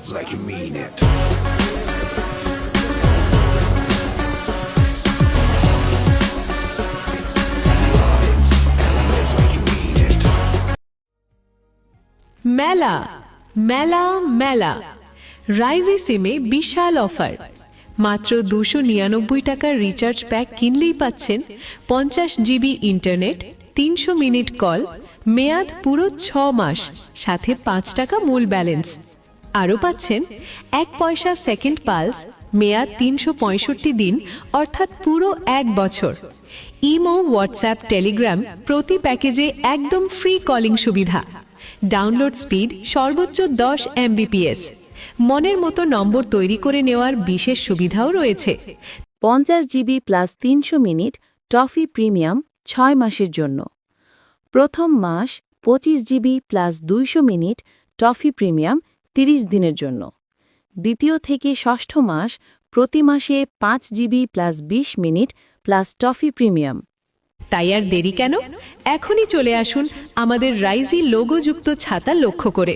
live like you mean it. মেলা মেলা মেলা রাইজি সিমে বিশাল অফার মাত্র 299 টাকার রিচার্জ প্যাক কিনলেই পাচ্ছেন 50 জিবি ইন্টারনেট 300 মিনিট কল মেয়াদ পুরো 6 মাস সাথে 5 টাকা মূল ব্যালেন্স আরও পাচ্ছেন 1 পয়সা সেকেন্ড পালস মেয়াদ 365 দিন অর্থাৎ পুরো 1 বছর ইমো হোয়াটসঅ্যাপ টেলিগ্রাম প্রতি প্যাকেজে একদম ফ্রি কলিং সুবিধা ডাউনলোড স্পিড সর্বোচ্চ 10 এমবিপিএস মনের মতো নম্বর তৈরি করে নেওয়ার বিশেষ সুবিধাও রয়েছে 50 GB plus 300 minute toffee premium 6 মাসের জন্য প্রথম মাস 25 GB plus 200 minute toffee premium 30 দিনের জন্য দ্বিতীয় থেকে ষষ্ঠ মাস প্রতি মাসে 5 GB plus 20 minute plus toffee premium তাই আর দেরি কেন এখনই চলে আসুন আমাদের রাইজি লোগোযুক্ত ছাতা লক্ষ্য করে